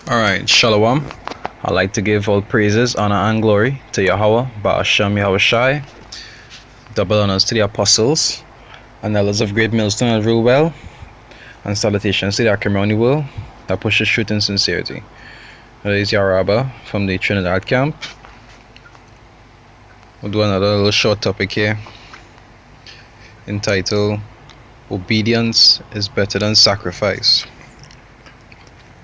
Alright, Shalom. I'd like to give all praises, honor, and glory to Yahweh, Ba'ashem Yahushai, double honors to the apostles, and elders of Great Millstone that rule well, and salutations to the Achaemony world that pushes truth and sincerity. That is Yaraba from the Trinidad camp. We'll do another little short topic here entitled Obedience is Better Than Sacrifice.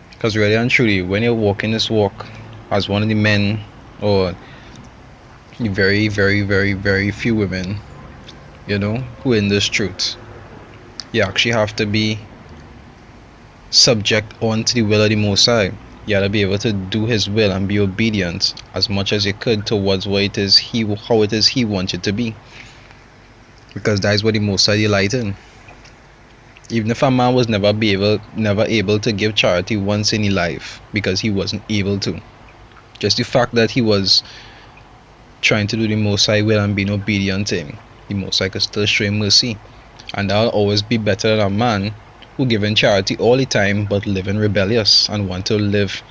Because really and truly, when you're walking this walk as one of the men, or the very, very, very, very few women, who in this truth, you actually have to be subject onto the will of the Most High. You gotta be able to do His will and be obedient as much as you could towards what it is how it is He wants you to be. Because that is what the Most High delight in. Even if a man was never able to give charity once in his life because he wasn't able to, just the fact that he was trying to do the Most High will and being obedient to Him, the Most High could still show him mercy, and that'll always be better than a man who giving charity all the time but living rebellious and want to live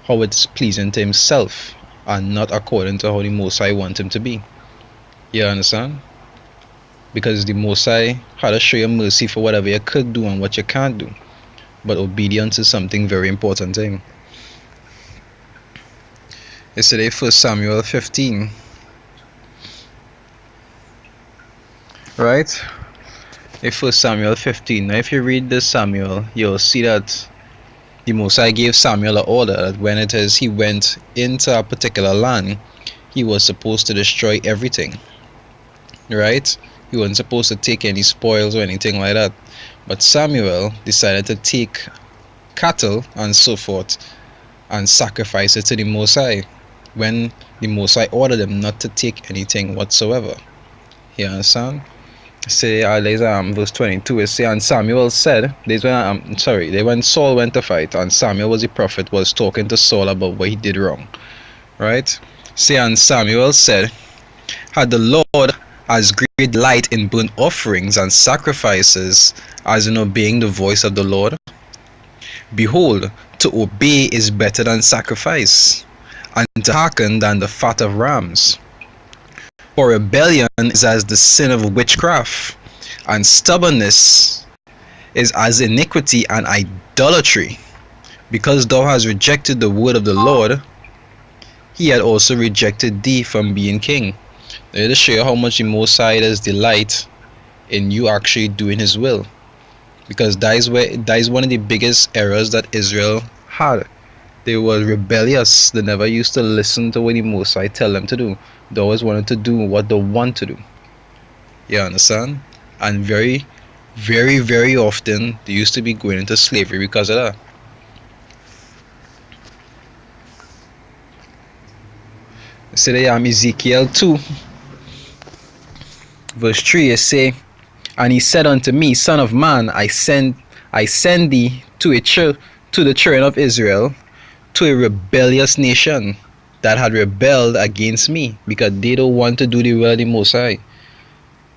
how it's pleasing to himself and not according to how the Most High want him to be. You understand? Because the Most High had to show you mercy for whatever you could do and what you can't do. But obedience is something very important to Him. Yesterday, 1 Samuel 15. Right? In 1 Samuel 15. Now if you read this Samuel, you'll see that the Most High gave Samuel an order that when it is he went into a particular land, he was supposed to destroy everything. Right? He wasn't supposed to take any spoils or anything like that. But Samuel decided to take cattle and so forth and sacrifice it to the Most High when the Most High ordered him not to take anything whatsoever. You understand? Say, verse 22, it say, and Samuel said, when Saul went to fight, and Samuel was the prophet, was talking to Saul about what he did wrong. Right? Say, and Samuel said, had the Lord as great delight in burnt offerings and sacrifices as in obeying the voice of the Lord? Behold, to obey is better than sacrifice, and to hearken than the fat of rams. For rebellion is as the sin of witchcraft, and stubbornness is as iniquity and idolatry. Because thou hast rejected the word of the Lord, He had also rejected thee from being king. Let us show you how much the Most High does delight in you actually doing His will. Because that is one of the biggest errors that Israel had. They were rebellious. They never used to listen to what the Most High tell them to do. They always wanted to do what they want to do. You understand? And very, very, very often they used to be going into slavery because of that. So they Ezekiel 2. Verse 3, it say, and he said unto me, Son of man, I send thee to the children of Israel, to a rebellious nation that had rebelled against me, because they don't want to do the will of the Most High.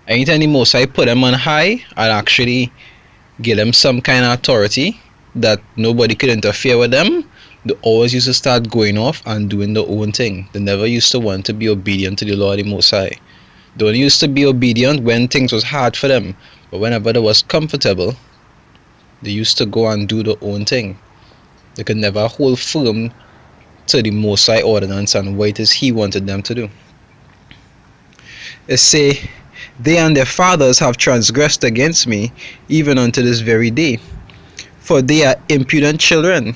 Anytime the Most High put them on high and actually give them some kind of authority that nobody could interfere with them, they always used to start going off and doing their own thing. They never used to want to be obedient to the Lord of the Most High. They only used to be obedient when things was hard for them. But whenever they was comfortable, they used to go and do their own thing. They could never hold firm to the Most High ordinance and what it is He wanted them to do. It say, they and their fathers have transgressed against me, even unto this very day. For they are impudent children,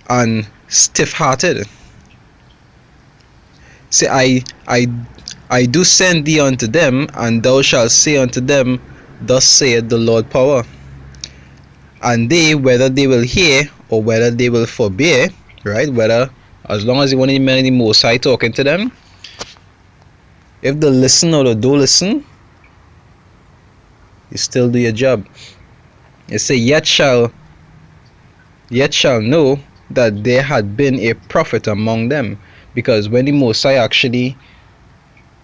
and stiff-hearted. Say, I do send thee unto them, and thou shalt say unto them, Thus saith the Lord power. And they, whether they will hear or whether they will forbear, right? Whether, as long as they want to be the Most High talking to them, if they listen or they don't listen, you still do your job. It say, yet shall know that there had been a prophet among them. Because when the Most High actually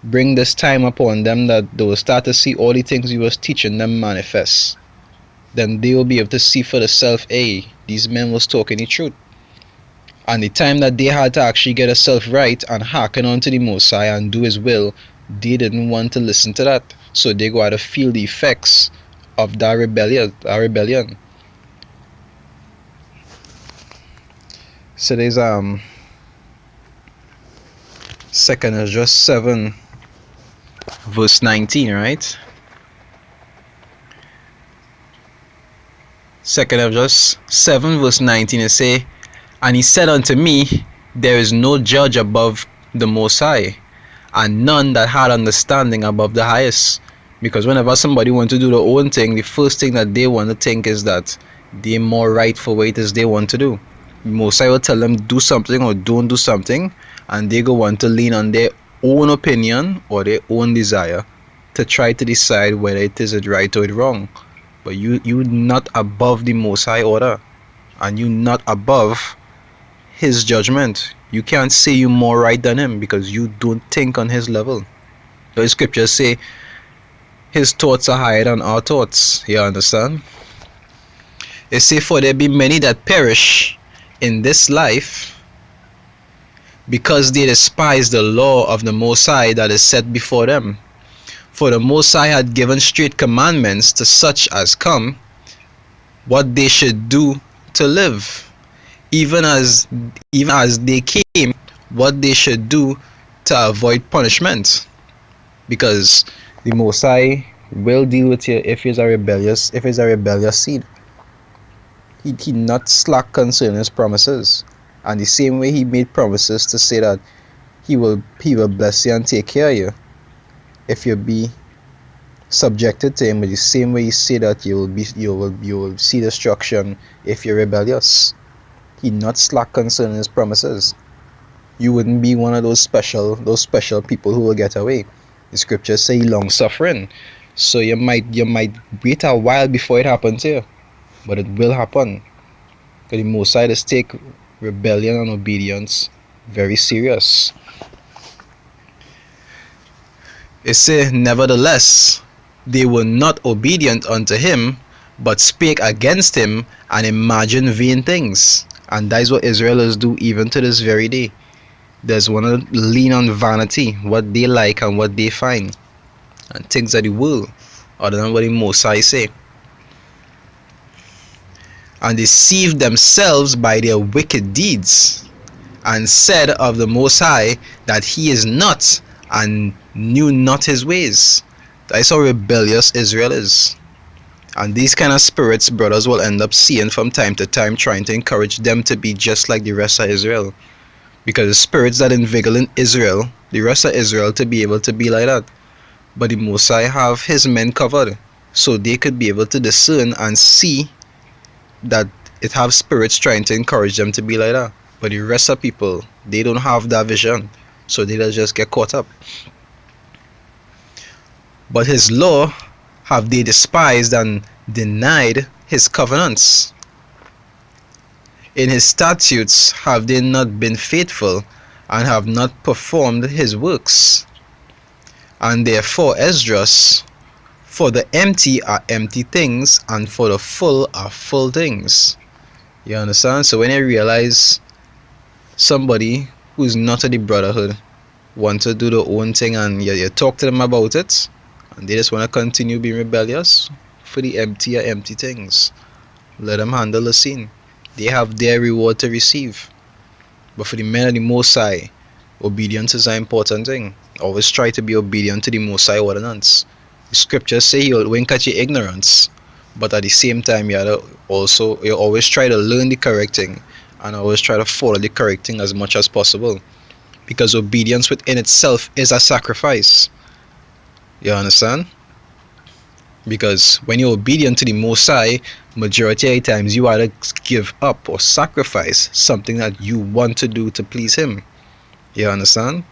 bring this time upon them, that they will start to see all the things He was teaching them manifest. then they will be able to see for themselves, hey, these men was talking the truth. And the time that they had to actually get themselves right and hearken unto the Most High and do His will, they didn't want to listen to that. So they go out to feel the effects of that rebellion. So there's 2nd Ezra 7 verse 19, right? 2nd Ezra 7 verse 19, it say, and he said unto me, there is no judge above the Most High, and none that had understanding above the highest. Because whenever somebody want to do their own thing, the first thing that they want to think is that they're more right for what it is they want to do. Most High will tell them do something or don't do something, and they go want to lean on their own opinion or their own desire to try to decide whether it is right or it wrong. But you not above the Most High order, and you not above His judgment. You can't say you more right than Him because you don't think on His level. The scriptures say His thoughts are higher than our thoughts. You understand? It say, for there be many that perish in this life because they despise the law of the Most High that is set before them. For the Most High had given straight commandments to such as come, what they should do to live, even as they came, what they should do to avoid punishment. Because the Most High will deal with you if it's a rebellious seed. He not slack concerning His promises, and the same way He made promises to say that He will bless you and take care of you if you be subjected to Him. But the same way He say that you will see destruction if you're rebellious. He not slack concerning His promises. You wouldn't be one of those special people who will get away. The scriptures say long suffering, so you might wait a while before it happens to you, but it will happen. Because the Most High does take rebellion and obedience very serious. It says, nevertheless, they were not obedient unto Him, but spake against Him and imagined vain things. And that is what Israelites do even to this very day. There's one to lean on vanity, what they like and what they find, and things of the world, other than what the Most High say. And deceived themselves by their wicked deeds, and said of the Most High that He is not, and knew not His ways. That's how rebellious Israel is. And these kind of spirits brothers will end up seeing from time to time, trying to encourage them to be just like the rest of Israel. Because the spirits that inveigle in Israel, the rest of Israel, to be able to be like that. But the Most High have His men covered, so they could be able to discern and see that it have spirits trying to encourage them to be like that. But the rest of people, they don't have that vision, so they just get caught up. But His law have they despised and denied His covenants. In His statutes have they not been faithful, and have not performed His works. And therefore Esdras, for the empty are empty things, and for the full are full things. You understand? So when you realize somebody who's not of the brotherhood want to do their own thing, and you talk to them about it, and they just want to continue being rebellious, for the empty are empty things, let them handle the scene. They have their reward to receive. But for the men of the Most High, obedience is an important thing. Always try to be obedient to the Most High ordinance. The scriptures say He will wink at your ignorance, but at the same time you always try to learn the correct thing, and always try to follow the correct thing as much as possible. Because obedience within itself is a sacrifice. You understand? Because when you're obedient to the Most High, majority of the times you either give up or sacrifice something that you want to do to please Him. You understand?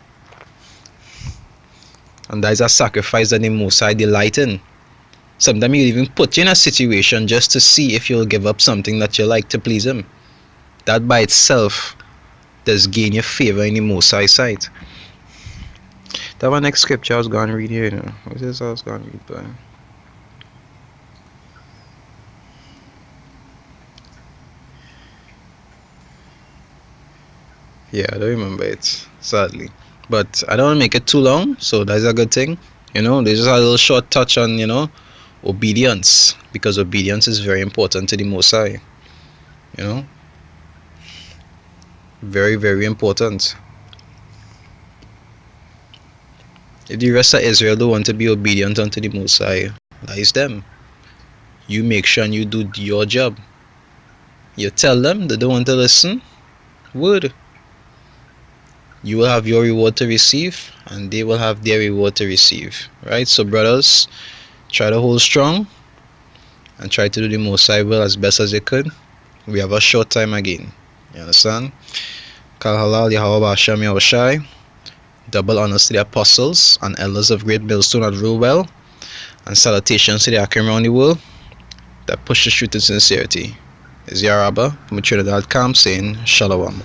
And that is a sacrifice that the Most High delight in. Sometimes you even put you in a situation just to see if you'll give up something that you like to please Him. That by itself does gain your favor in the Most High sight. That one next scripture I was going to read here. What is this I was going to read by? Yeah, I don't remember it, sadly. But I don't want to make it too long, so that's a good thing. There's just a little short touch on, obedience, because obedience is very important to the Most High. You know, very, very important. If the rest of Israel don't want to be obedient unto the Most High, that is them. You make sure and you do your job. You tell them they don't want to listen. Word. You will have your reward to receive, and they will have their reward to receive. Right? So, brothers, try to hold strong and try to do the Most High will as best as you could. We have a short time again. You understand? Kal halal Yahweh Hashem Yahushai. Double honors to the apostles and elders of Great Millstone that rule well. And salutations to the Akim around the world that push the truth in sincerity. Is Yaraba from Trinidad Camp saying Shalom.